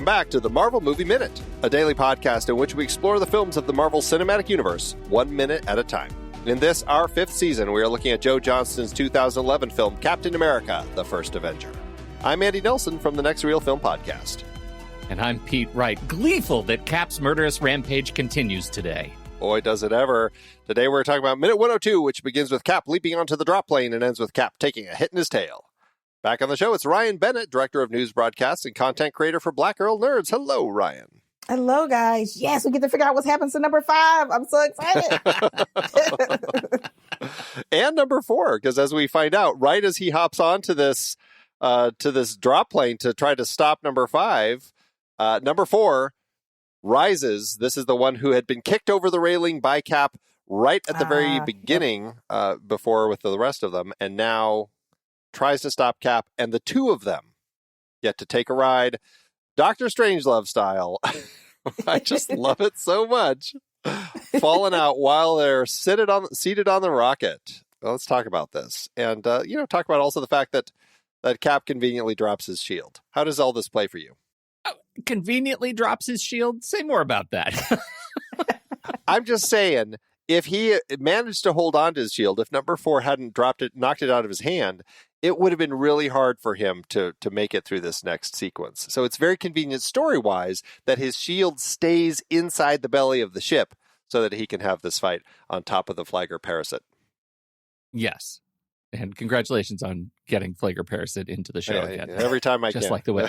back to the Marvel Movie Minute, a daily podcast in which we explore the films of the Marvel Cinematic Universe 1 minute at a time. In this, our 5th season, we are looking at Joe Johnston's 2011 film Captain America, The First Avenger. I'm Andy Nelson from the Next Reel Film Podcast. And I'm Pete Wright, gleeful that Cap's murderous rampage continues today. Boy, does it ever. Today we're talking about Minute 102, which begins with Cap leaping onto the drop plane and ends with Cap taking a hit in his tail. Back on the show, it's Ryanne Bennett, Director of News Broadcasts and Content Creator for Black Girl Nerds. Hello, Ryanne. Hello, guys. Yes, we get to figure out what's happened to number 5. I'm so excited. And number 4, because as we find out, right as he hops onto this drop plane to try to stop number 5, number 4 rises. This is the one who had been kicked over the railing by Cap right at the very beginning, before with the rest of them, and now tries to stop Cap, and the two of them get to take a ride, Dr. Strangelove style. I just love it so much. Falling out while they're seated on the rocket. Well, let's talk about this, and talk about also the fact that Cap conveniently drops his shield. How does all this play for you? Conveniently drops his shield? Say more about that. I'm just saying, if he managed to hold on to his shield, if number 4 hadn't knocked it out of his hand, it would have been really hard for him to make it through this next sequence. So it's very convenient story-wise that his shield stays inside the belly of the ship so that he can have this fight on top of the Flagger Parasite. Yes. And congratulations on getting Flagger Parasite into the show again. Every time I just like the way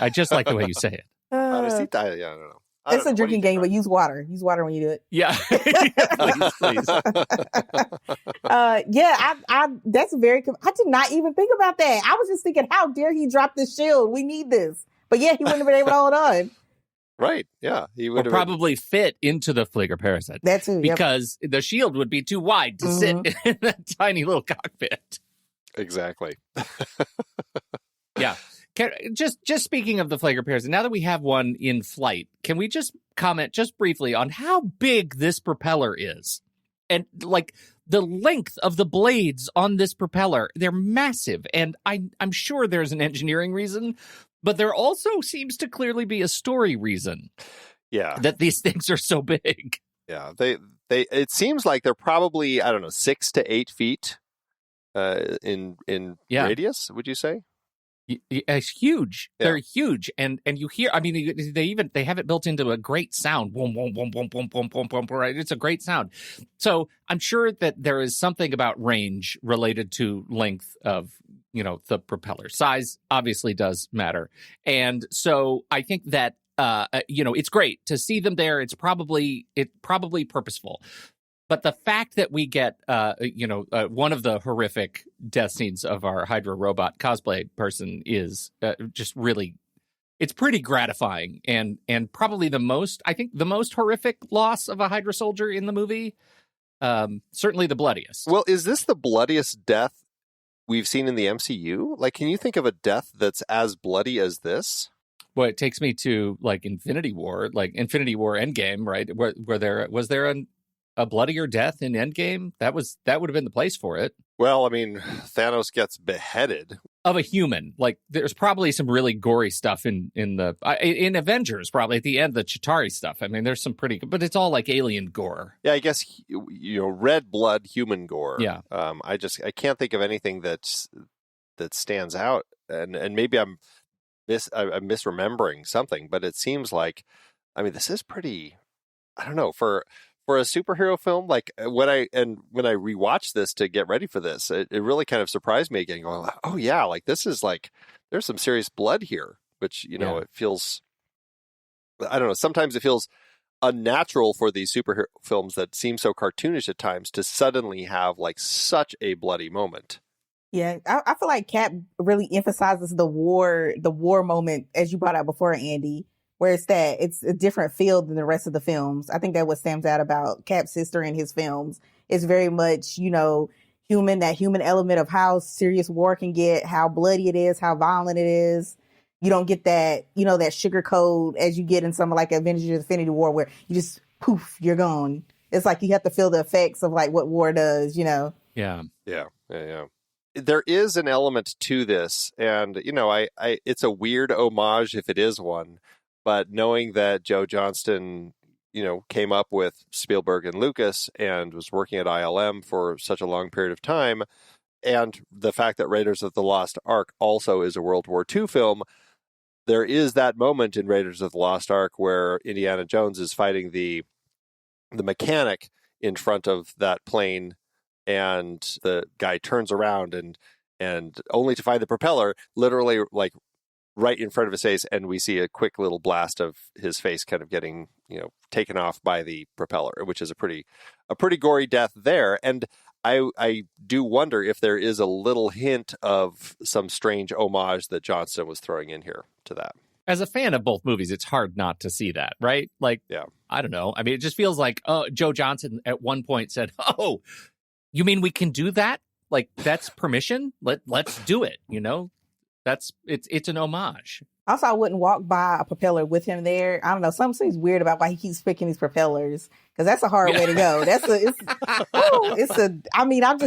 you say it. I don't know. It's a drinking game, but use water. Use water when you do it. Yeah. Please. That's very, I did not even think about that. I was just thinking, how dare he drop the shield? We need this. But yeah, he wouldn't have been able to hold on. Right. Yeah. He would have probably fit into the Flagger Parasite. That too. Because the shield would be too wide to sit in that tiny little cockpit. Exactly. Yeah. Just speaking of the Flagger Parasite, now that we have one in flight, can we just comment just briefly on how big this propeller is? And like the length of the blades on this propeller, they're massive. And I'm sure there's an engineering reason, but there also seems to clearly be a story reason. Yeah. That these things are so big. Yeah. It seems like they're probably, 6 to 8 feet in radius, would you say? It's huge. Yeah. They're huge, and you hear. I mean, they have it built into a great sound. Boom, boom, boom, boom, boom, boom, boom, boom. Right, it's a great sound. So I'm sure that there is something about range related to length of the propeller. Size obviously does matter, and so I think that it's great to see them there. It's probably purposeful. But the fact that we get, one of the horrific death scenes of our Hydra robot cosplay person is just really, it's pretty gratifying and probably the most horrific loss of a Hydra soldier in the movie. Certainly the bloodiest. Well, is this the bloodiest death we've seen in the MCU? Like, can you think of a death that's as bloody as this? Well, it takes me to like Infinity War Endgame, right? Where was there a bloodier death in Endgame? That would have been the place for it. Well, I mean, Thanos gets beheaded. Of a human. Like, there's probably some really gory stuff in Avengers, probably at the end, the Chitauri stuff. I mean, there's some pretty, but it's all like alien gore. Yeah, I guess, red blood, human gore. Yeah. I can't think of anything that stands out. And maybe I'm misremembering something, but it seems like, I mean, this is pretty, I don't know, for a superhero film, like when I rewatched this to get ready for this, it really kind of surprised me again, going, oh yeah, like this is like, there's some serious blood here, which, it feels, I don't know, sometimes it feels unnatural for these superhero films that seem so cartoonish at times to suddenly have like such a bloody moment. Yeah, I feel like Cap really emphasizes the war moment, as you brought out before, Andy, where it's a different field than the rest of the films. I think that what stands out about Cap's sister in his films is very much, human, that human element of how serious war can get, how bloody it is, how violent it is. You don't get that, that sugar coat as you get in some like Avengers Infinity War where you just poof, you're gone. It's like you have to feel the effects of like what war does, Yeah. There is an element to this, and I it's a weird homage if it is one, But knowing that Joe Johnston, came up with Spielberg and Lucas and was working at ILM for such a long period of time, and the fact that Raiders of the Lost Ark also is a World War II film, there is that moment in Raiders of the Lost Ark where Indiana Jones is fighting the mechanic in front of that plane, and the guy turns around and only to find the propeller literally like right in front of his face, and we see a quick little blast of his face kind of getting taken off by the propeller, which is a pretty gory death there. And I do wonder if there is a little hint of some strange homage that Johnston was throwing in here to that. As a fan of both movies, it's hard not to see that, right? Like, yeah. I don't know. I mean, it just feels like Joe Johnston at one point said, "Oh, you mean we can do that? Like, that's permission? Let's do it." It's an homage. Also, I wouldn't walk by a propeller with him there. I don't know. Something seems weird about why he keeps picking these propellers, because that's a hard way to go.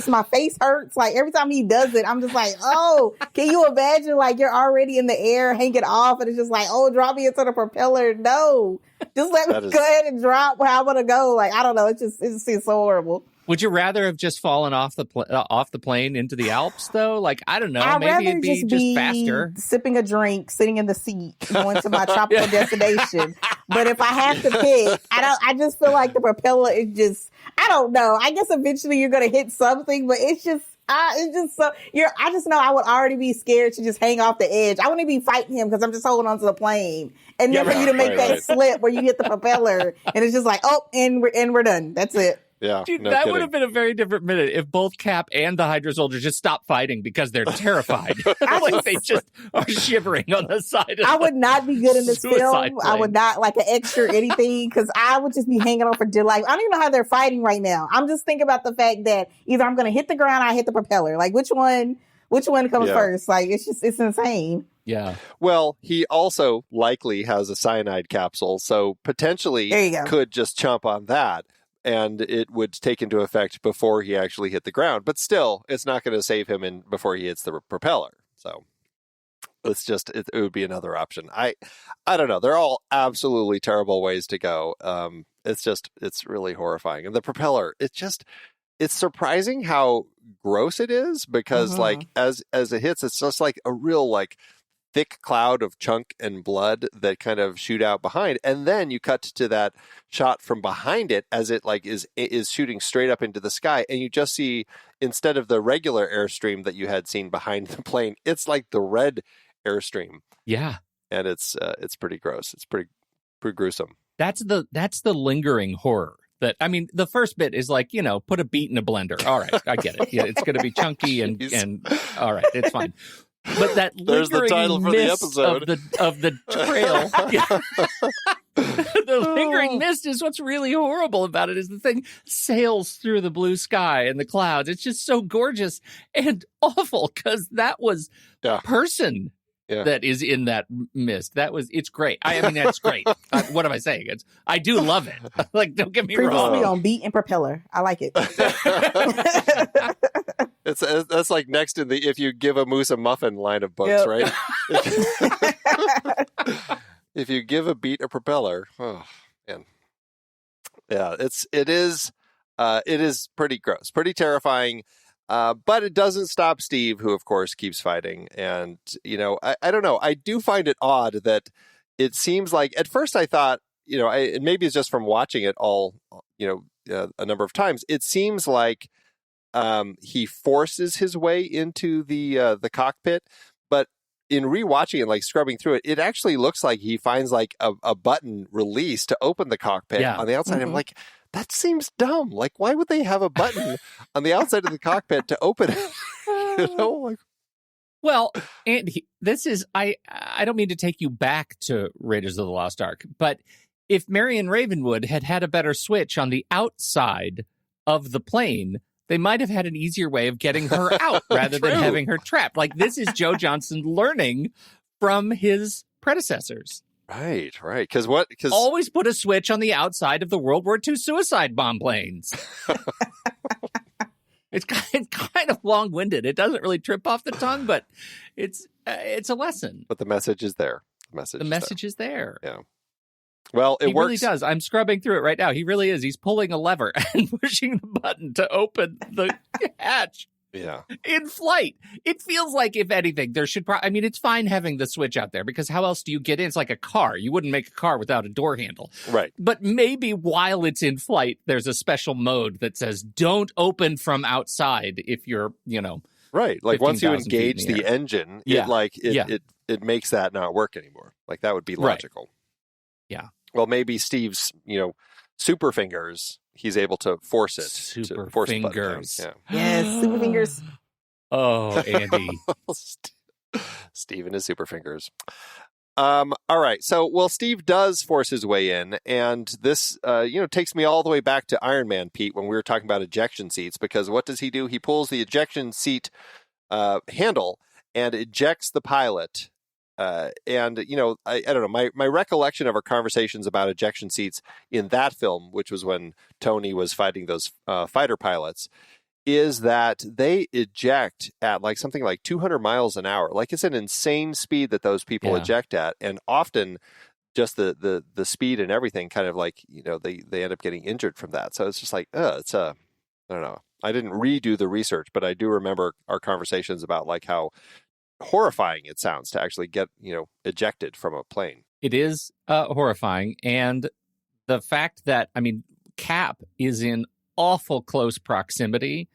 My face hurts. Like every time he does it, I'm just like, oh, can you imagine? Like you're already in the air, hanging off, and it's just like, oh, drop me into the propeller. No, just let me go ahead and drop where I want to go. Like, I don't know. It just seems so horrible. Would you rather have just fallen off the plane into the Alps, though? Like, I don't know. Maybe it'd be just faster. Sipping a drink, sitting in the seat, going to my tropical destination. But if I have to pick, I just feel like the propeller is just, I don't know. I guess eventually you're going to hit something, but it's just so, I just know I would already be scared to just hang off the edge. I wouldn't be fighting him because I'm just holding onto the plane. And then for you to make that slip where you hit the propeller and it's just like, oh, and we're done. That's it. Yeah, dude, that would have been a very different minute if both Cap and the Hydra soldiers just stopped fighting because they're terrified. They just are shivering on the side of I would not be good in this film. Plane. I would not like an extra anything because I would just be hanging on for dear life. I don't even know how they're fighting right now. I'm just thinking about the fact that either I'm going to hit the ground or I hit the propeller. Like which one comes first? Like it's insane. Yeah. Well, he also likely has a cyanide capsule, so potentially could just chomp on that. And it would take into effect before he actually hit the ground. But still, it's not going to save him before he hits the propeller. So it would be another option. I don't know. They're all absolutely terrible ways to go. It's really horrifying. And the propeller, it's surprising how gross it is because like as it hits, it's just like a real like thick cloud of chunk and blood that kind of shoot out behind, and then you cut to that shot from behind it as it like is shooting straight up into the sky, and you just see, instead of the regular airstream that you had seen behind the plane, it's like the red airstream. Yeah, and it's pretty gross. It's pretty gruesome. That's the lingering horror. That, I mean, the first bit is like, put a beet in a blender. All right, I get it. Yeah, it's going to be chunky and all right, it's fine. But that lingering mist of the trail, the lingering mist is what's really horrible about it. Is the thing sails through the blue sky and the clouds. It's just so gorgeous and awful because that was person that is in that mist. It's great. I mean, that's great. What am I saying? I do love it. Like, don't get me wrong. Previously on Beet and Propeller. I like it. That's like next in the "if you give a moose a muffin" line of books, right? If you give a beet a propeller, oh man, yeah, it is pretty gross, pretty terrifying, but it doesn't stop Steve, who of course keeps fighting. And I don't know, I do find it odd that it seems like at first I thought, and maybe it's just from watching it all, a number of times, it seems like he forces his way into the cockpit, but in rewatching it, like scrubbing through it, it actually looks like he finds like a button release to open the cockpit on the outside. I'm like, that seems dumb. Like, why would they have a button on the outside of the cockpit to open it? Well, Andy, this is I don't mean to take you back to Raiders of the Lost Ark, but if Marion Ravenwood had had a better switch on the outside of the plane, they might have had an easier way of getting her out rather than having her trapped. Like, this is Joe Johnston learning from his predecessors. Right. Because always put a switch on the outside of the World War II suicide bomb planes. It's kind of long-winded. It doesn't really trip off the tongue, but it's a lesson. But the message is there. message. The message is there. Yeah. Well, it he works. Really does. I'm scrubbing through it right now. He really is. He's pulling a lever and pushing the button to open the hatch. Yeah. In flight. It feels like, if anything, there should I mean, it's fine having the switch out there because how else do you get in? It's like a car. You wouldn't make a car without a door handle. Right. But maybe while it's in flight, there's a special mode that says don't open from outside if you're, Right. Like once you engage the air. engine, Yeah. it makes that not work anymore. Like that would be logical. Right. Yeah. Well, maybe Steve's, super fingers, he's able to force it. Super to force fingers. Yeah. Yes, super fingers. Oh, Andy. Steve and his super fingers. All right. So, Steve does force his way in, and this, takes me all the way back to Iron Man, Pete, when we were talking about ejection seats, because what does he do? He pulls the ejection seat handle and ejects the pilot. I don't know, my recollection of our conversations about ejection seats in that film, which was when Tony was fighting those fighter pilots, is that they eject at something like 200 miles an hour. Like it's an insane speed that those people eject at. And often just the speed and everything kind of they end up getting injured from that. So it's just I don't know. I didn't redo the research, but I do remember our conversations about how horrifying it sounds to actually get, ejected from a plane. It is horrifying. And the fact that, Cap is in awful close proximity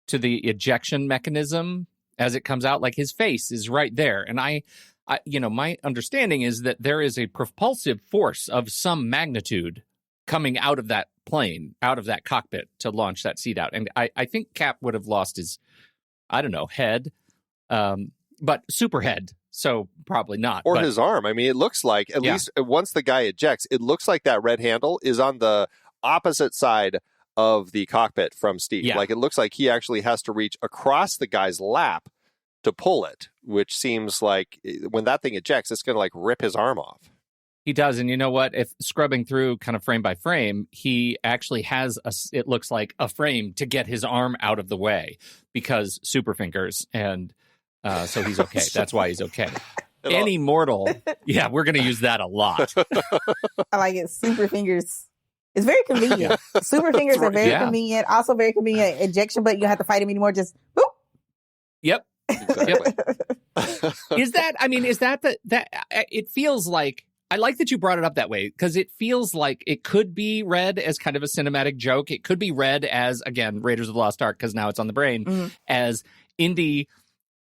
to the ejection mechanism as it comes out, his face is right there. And I my understanding is that there is a propulsive force of some magnitude coming out of that plane, out of that cockpit to launch that seat out. And I think Cap would have lost his, head, but super head. So probably not. Or his arm. It looks like, at least once the guy ejects, it looks like that red handle is on the opposite side of the cockpit from Steve. Yeah. It looks like he actually has to reach across the guy's lap to pull it, which seems like when that thing ejects, it's going to rip his arm off. He does. And you know what? If scrubbing through kind of frame by frame, he actually has it looks like a frame to get his arm out of the way because super fingers. And so he's okay. That's why he's okay. Any mortal. Yeah, we're going to use that a lot. I like it. Super fingers. It's very convenient. Super fingers are very convenient. Also very convenient ejection button. You don't have to fight him anymore. Just boop. Yep. Exactly. Is that it feels like, I like that you brought it up that way because it feels like it could be read as kind of a cinematic joke. It could be read as, again, Raiders of the Lost Ark, because now it's on the brain, as Indy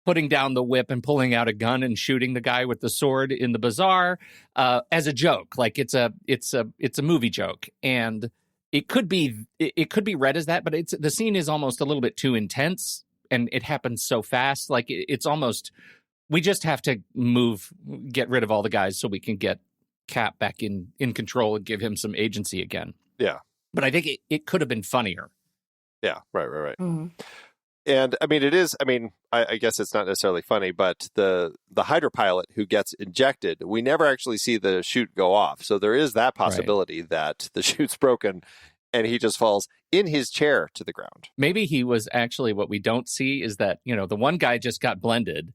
putting down the whip and pulling out a gun and shooting the guy with the sword in the bazaar as a joke. It's a movie joke. And it could be read as that, but the scene is almost a little bit too intense and it happens so fast. It's almost, we just have to get rid of all the guys so we can get Cap back in control and give him some agency again. Yeah. But I think it could have been funnier. Yeah. Right. Mm-hmm. And it is, I guess it's not necessarily funny, but the Hydra pilot who gets ejected, we never actually see the chute go off. So there is that possibility that the chute's broken and he just falls in his chair to the ground. Maybe he was actually, what we don't see is that, the one guy just got blended.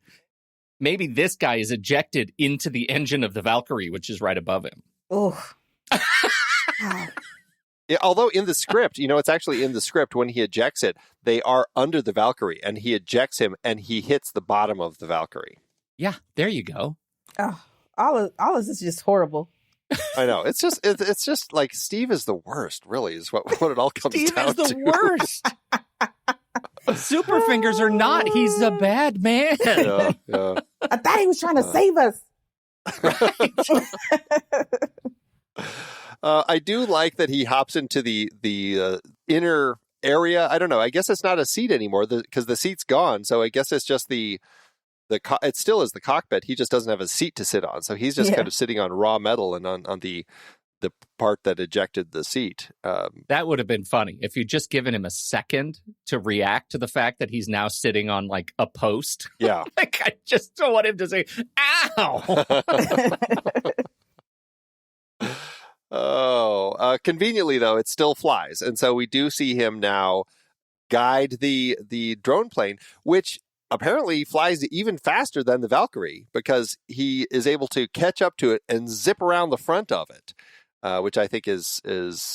Maybe this guy is ejected into the engine of the Valkyrie, which is right above him. Oh. Yeah, although in the script, it's actually in the script when he ejects it, they are under the Valkyrie and he ejects him and he hits the bottom of the Valkyrie. Yeah, there you go. Oh, all of this is just horrible. I know. It's just like Steve is the worst, really, is what it all comes Steve down to. Steve is the worst. Super fingers or not, he's a bad man. Yeah. I thought he was trying to save us. Right. I do like that he hops into the inner area. I don't know. I guess it's not a seat anymore because the seat's gone. So I guess it's just it still is the cockpit. He just doesn't have a seat to sit on. So he's just kind of sitting on raw metal and on the part that ejected the seat. That would have been funny if you'd just given him a second to react to the fact that he's now sitting on a post. Yeah. I just don't want him to say, ow. Conveniently though, it still flies, and so we do see him now guide the drone plane, which apparently flies even faster than the Valkyrie because he is able to catch up to it and zip around the front of it, which I think is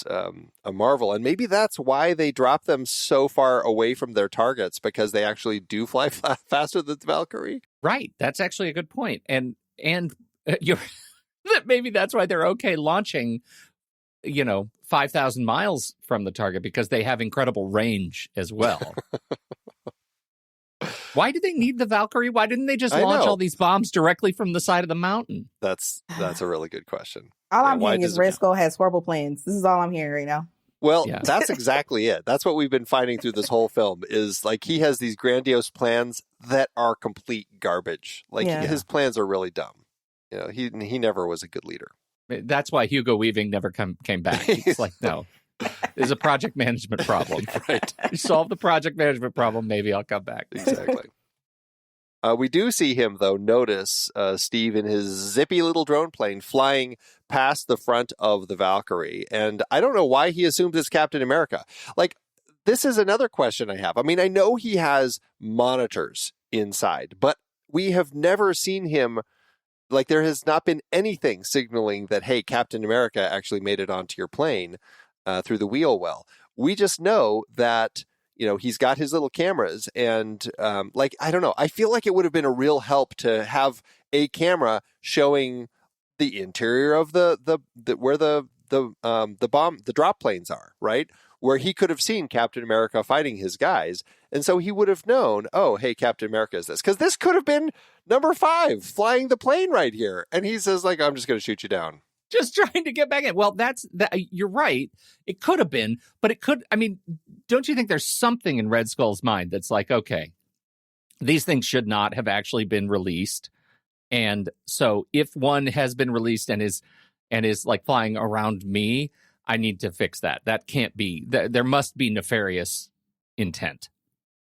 a marvel. And maybe that's why they drop them so far away from their targets, because they actually do fly faster than the Valkyrie. Right. That's actually a good point. And you're maybe that's why they're okay launching, 5,000 miles from the target, because they have incredible range as well. Why do they need the Valkyrie? Why didn't they just launch all these bombs directly from the side of the mountain? That's a really good question. All I'm hearing is Red Skull has horrible plans. This is all I'm hearing right now. Well, that's exactly it. That's what we've been finding through this whole film, is like he has these grandiose plans that are complete garbage. Like his plans are really dumb. He never was a good leader. That's why Hugo Weaving never came back. He's like, no, there's a project management problem. Right. You solve the project management problem, maybe I'll come back. Exactly. We do see him, though, notice Steve in his zippy little drone plane flying past the front of the Valkyrie. And I don't know why he assumes it's Captain America. Like, this is another question I have. I mean, I know he has monitors inside, but we have never seen him. Like, there has not been anything signaling that, hey, Captain America actually made it onto your plane through the wheel well. We just know that, he's got his little cameras, and I don't know. I feel like it would have been a real help to have a camera showing the interior of the where the drop planes are, right? Where he could have seen Captain America fighting his guys. And so he would have known, oh, hey, Captain America is this. Because this could have been number 5 flying the plane right here. And he says, like, I'm just going to shoot you down. Just trying to get back in. Well, you're right. It could have been, but don't you think there's something in Red Skull's mind that's like, okay, these things should not have actually been released. And so if one has been released and is like flying around me, I need to fix that. That can't be. There must be nefarious intent.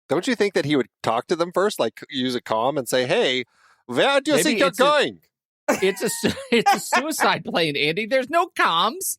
Don't you think that he would talk to them first, like use a comm and say, hey, where do you think you're going? It's a suicide plane, Andy. There's no comms.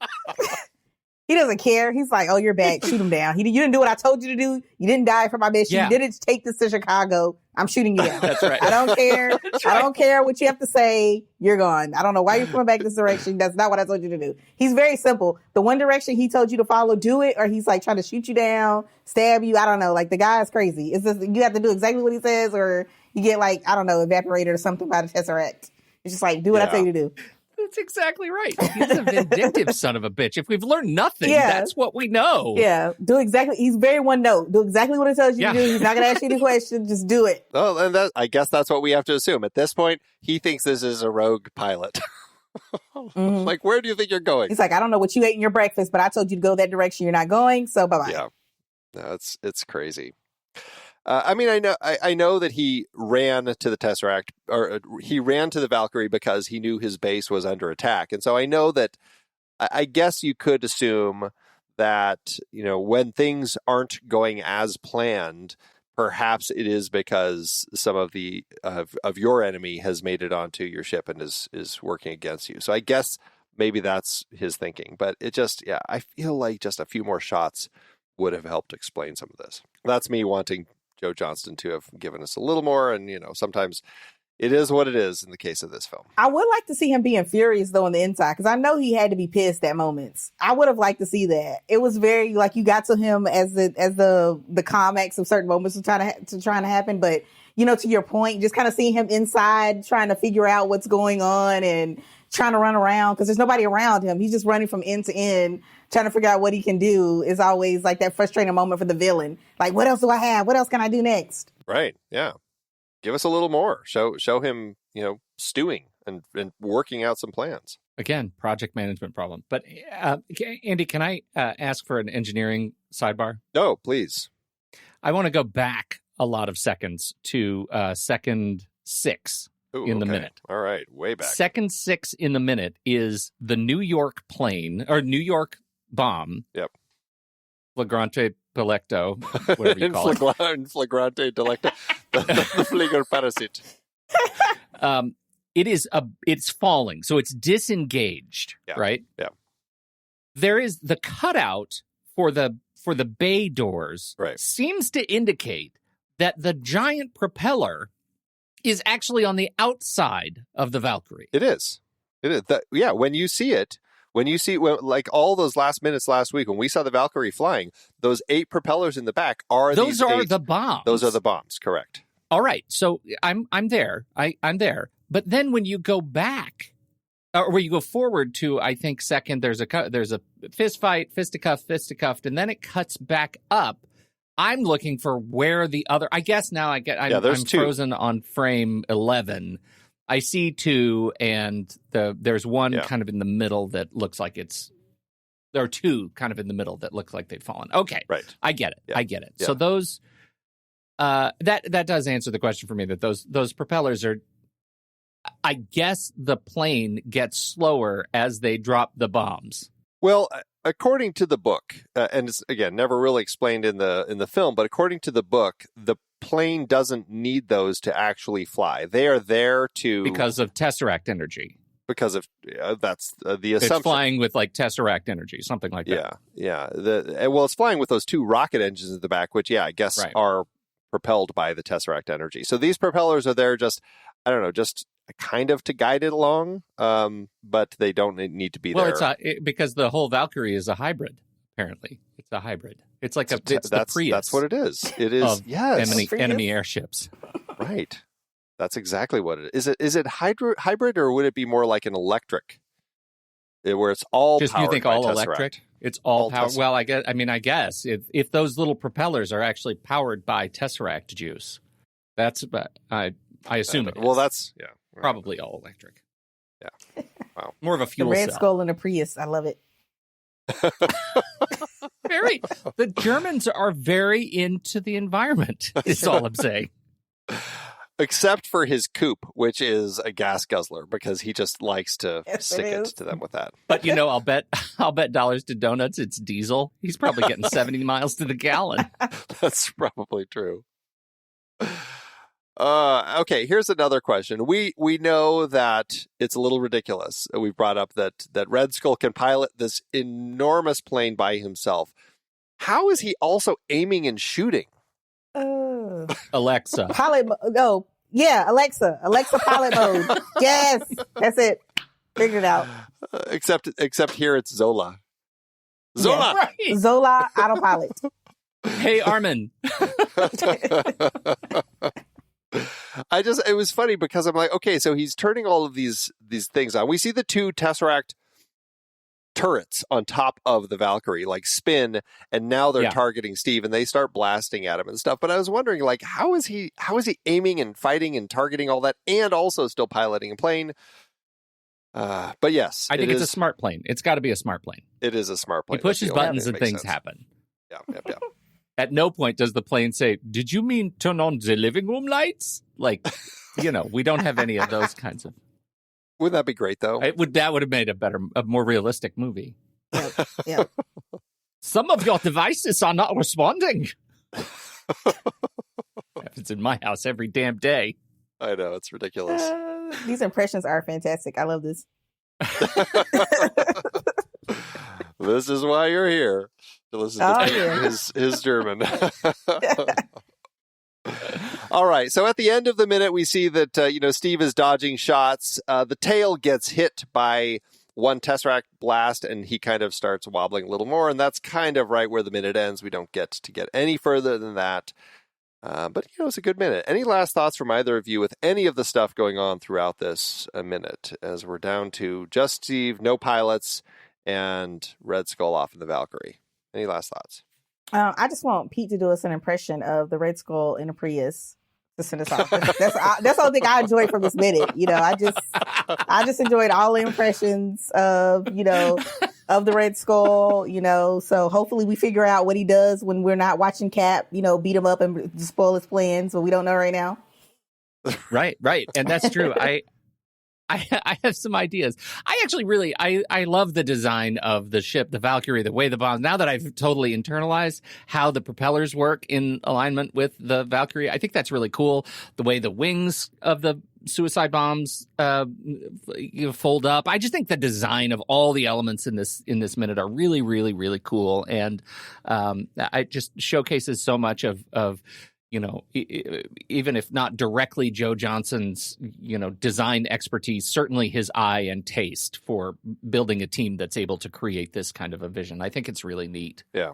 He doesn't care. He's like, oh, you're back. Shoot him down. You didn't do what I told you to do. You didn't die for my mission. Yeah. You didn't take this to Chicago. I'm shooting you down. That's right. I don't care. Right. I don't care what you have to say. You're gone. I don't know why you're coming back this direction. That's not what I told you to do. He's very simple. The one direction he told you to follow, do it, or he's like trying to shoot you down, stab you. I don't know. Like, the guy is crazy. It's just, you have to do exactly what he says, or you get, like, I don't know, evaporated or something by the Tesseract. It's just like, do what I tell you to do. That's exactly right. He's a vindictive son of a bitch. If we've learned nothing, that's what we know. Yeah. He's very one note. Do exactly what it tells you to do. He's not going to ask you any questions. Just do it. Well, and I guess that's what we have to assume. At this point, he thinks this is a rogue pilot. Mm-hmm. Like, where do you think you're going? He's like, I don't know what you ate in your breakfast, but I told you to go that direction. You're not going. So bye-bye. Yeah. No, it's crazy. I know that he ran to the Tesseract, or he ran to the Valkyrie because he knew his base was under attack. And so I know that, I guess you could assume that, when things aren't going as planned, perhaps it is because some of of your enemy has made it onto your ship and is working against you. So I guess maybe that's his thinking. But it just, I feel like just a few more shots would have helped explain some of this. That's me wanting Joe Johnston to have given us a little more, and sometimes it is what it is in the case of this film. I would like to see him being furious though on the inside, because I know he had to be pissed at moments. I would have liked to see that. It was very like you got to him as the climax of certain moments were trying to happen, but to your point, just kind of seeing him inside trying to figure out what's going on and trying to run around because there's nobody around him. He's just running from end to end, trying to figure out what he can do. Is always like that frustrating moment for the villain. Like, what else do I have? What else can I do next? Right. Yeah. Give us a little more. Show him, stewing and working out some plans. Again, project management problem. But Andy, can I ask for an engineering sidebar? No, please. I want to go back a lot of seconds to second 6. In the minute. All right, way back. Second 6 in the minute is the New York plane, or New York bomb. Yep. Flagrante delicto, whatever you call it. Flagrante delicto. the Flieger Parasite. It's falling, so it's disengaged, right? Yeah. There is the cutout for the bay doors. Right. Seems to indicate that the giant propeller is actually on the outside of the Valkyrie. It is. When you see it, like all those last minutes last week, when we saw the Valkyrie flying, those 8 propellers in the back are the bombs. Those are the bombs, correct. All right. So I'm there. I'm there. But then when you go back, or when you go forward to, I think, second, there's a fist fight, fisticuffed, and then it cuts back up. I'm looking for where the other. I guess now I'm frozen on frame 11. I see 2, and there's one kind of in the middle that looks like there are 2 kind of in the middle that look like they've fallen. Okay, right. I get it. Yeah. I get it. Yeah. So those that does answer the question for me. That those propellers are. I guess the plane gets slower as they drop the bombs. Well, according to the book, and it's, again, never really explained in the film, but according to the book, the plane doesn't need those to actually fly. They are there because of Tesseract energy. Because of that's the assumption. It's flying with like Tesseract energy, something like that. Yeah. It's flying with those 2 rocket engines at the back, which I guess are propelled by the Tesseract energy. So these propellers are there just kind of to guide it along, but they don't need to be there. Well, because the whole Valkyrie is a hybrid. Apparently, it's a hybrid. It's like the Prius. That's what it is. It is. Yes, enemy airships. Right. That's exactly what it is. Is it hybrid, or would it be more like an electric, where it's all just powered you think by all Tesseract? Electric? It's all powered. Well, I guess if those little propellers are actually powered by Tesseract juice, that's I assume it is. Well, that's probably all electric. Yeah. Wow. More of a fuel the Red cell. Skull and a Prius. I love it. The Germans are very into the environment. Is all I'm saying. Except for his coupe, which is a gas guzzler, because he just likes to stick it to them with that. But I'll bet dollars to donuts it's diesel. He's probably getting 70 miles to the gallon. That's probably true. Okay, here's another question. We know that it's a little ridiculous. We've brought up that Red Skull can pilot this enormous plane by himself. How is he also aiming and shooting? Alexa. Pilot mode. Alexa pilot mode. Yes, that's it. Figured it out. Except here it's Zola. Zola! Yeah, right. Zola autopilot. Hey, Armin. It was funny because I'm like, okay, so he's turning all of these things on. We see the 2 Tesseract turrets on top of the Valkyrie like spin, and now they're targeting Steve, and they start blasting at him and stuff. But I was wondering, like, how is he aiming and fighting and targeting all that, and also still piloting a plane? But yes, I think it's a smart plane. It's got to be a smart plane. It is a smart plane. He pushes buttons and things happen. Yeah. At no point does the plane say, "Did you mean turn on the living room lights?" Like, we don't have any of those kinds of. Wouldn't that be great, though? That would have made a more realistic movie. Yeah. Some of your devices are not responding. Happens in my house every damn day. I know, it's ridiculous. These impressions are fantastic. I love this. This is why you're here, to listen to his German. All right. So at the end of the minute, we see that, Steve is dodging shots. The tail gets hit by one Tesseract blast, and he kind of starts wobbling a little more. And that's kind of right where the minute ends. We don't get any further than that. But it's a good minute. Any last thoughts from either of you with any of the stuff going on throughout this minute, as we're down to just Steve, no pilots, and Red Skull off in the Valkyrie? Any last thoughts? I just want Pete to do us an impression of the Red Skull in a Prius to send us off. That's the only thing I enjoyed from this minute. I just enjoyed all the impressions of the Red Skull. So hopefully we figure out what he does when we're not watching Cap. Beat him up and spoil his plans, but we don't know right now. Right, and that's true. I have some ideas. I actually really, I love the design of the ship, the Valkyrie, the way the bombs, now that I've totally internalized how the propellers work in alignment with the Valkyrie, I think that's really cool. The way the wings of the suicide bombs fold up. I just think the design of all the elements in this minute are really, really, really cool. And it just showcases so much of even if not directly Joe Johnson's, design expertise, certainly his eye and taste for building a team that's able to create this kind of a vision. I think it's really neat. Yeah.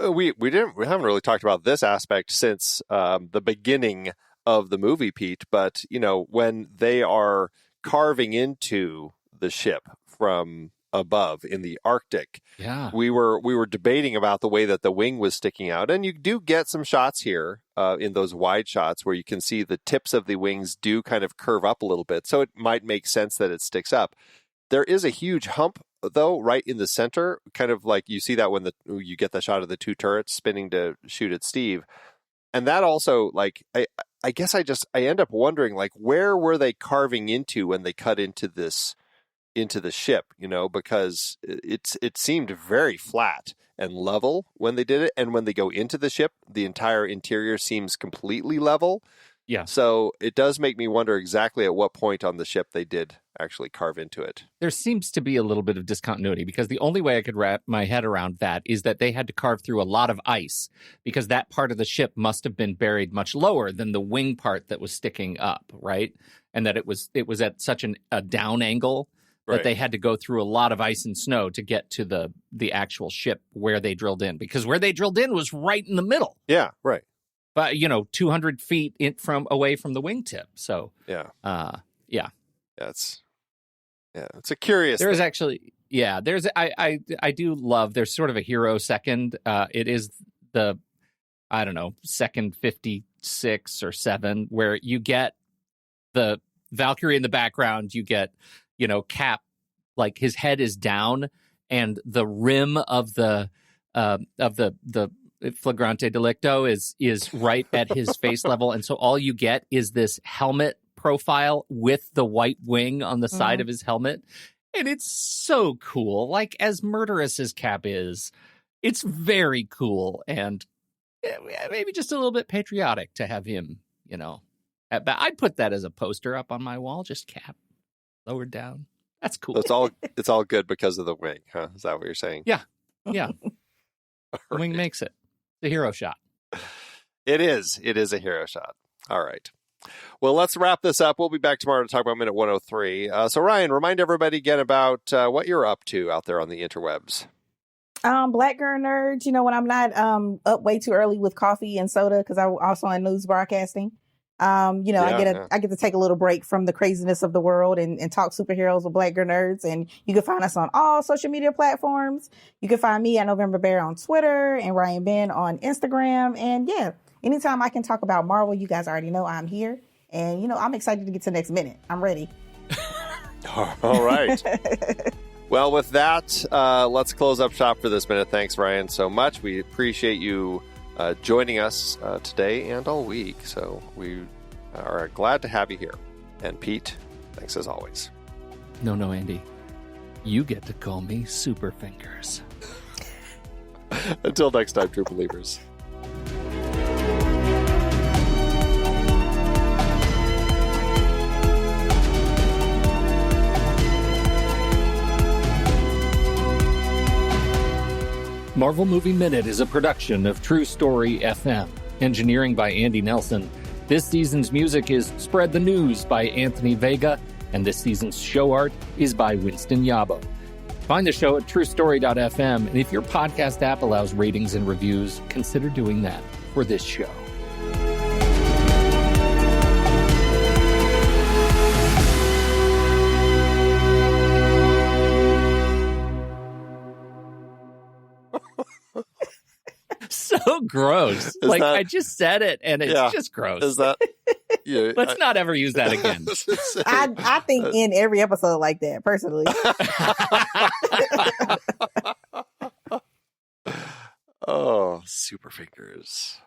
We haven't really talked about this aspect since the beginning of the movie, Pete, but when they are carving into the ship from above in the Arctic, we were debating about the way that the wing was sticking out, and you do get some shots here in those wide shots where you can see the tips of the wings do kind of curve up a little bit, so it might make sense that it sticks up. There is a huge hump though right in the center, kind of like you see that when you get the shot of the two turrets spinning to shoot at Steve. And that also, like, I guess I end up wondering, like, where were they carving into when they cut into the ship, because it seemed very flat and level when they did it. And when they go into the ship, the entire interior seems completely level. Yeah. So it does make me wonder exactly at what point on the ship they did actually carve into it. There seems to be a little bit of discontinuity, because the only way I could wrap my head around that is that they had to carve through a lot of ice, because that part of the ship must have been buried much lower than the wing part that was sticking up, right? And that it was at such a down angle that they had to go through a lot of ice and snow to get to the actual ship where they drilled in, because where they drilled in was right in the middle. Yeah, right. But 200 feet away from the wingtip. So it's a curious. There's actually I do love. There's sort of a hero second. It is the second 56 or 7 where you get the Valkyrie in the background. You get Cap, like his head is down and the rim of the flagrante delicto is right at his face level, and so all you get is this helmet profile with the white wing on the side of his helmet, and it's so cool. Like, as murderous as Cap is, it's very cool, and maybe just a little bit patriotic to have him. I'd put that as a poster up on my wall, just Cap lowered down. That's cool. It's all good because of the wing, huh? Is that what you're saying? Yeah. The wing makes it. The hero shot. It is a hero shot. All right. Well, let's wrap this up. We'll be back tomorrow to talk about minute 103. So Ryan, remind everybody again about what you're up to out there on the interwebs. Black Girl Nerds, when I'm not up way too early with coffee and soda, because I'm also in news broadcasting. I get to take a little break from the craziness of the world and talk superheroes with Black Girl Nerds. And you can find us on all social media platforms. You can find me at November Bear on Twitter and Ryan Ben on Instagram. And anytime I can talk about Marvel, you guys already know I'm here. And, I'm excited to get to the next minute. I'm ready. All right. Well, with that, let's close up shop for this minute. Thanks, Ryan, so much. We appreciate you joining us today and all week. So we are glad to have you here. And Pete, thanks as always. No, Andy. You get to call me Super Fingers. Until next time, true believers. Marvel Movie Minute is a production of True Story FM. Engineering by Andy Nelson. This season's music is Spread the News by Anthony Vega, and this season's show art is by Winston Yabo. Find the show at truestory.fm, and if your podcast app allows ratings and reviews, consider doing that for this show. So gross. I just said it, and it's just gross. Is that? Yeah, Let's not ever use that again. I think in every episode like that, personally. Oh, Super Fingers.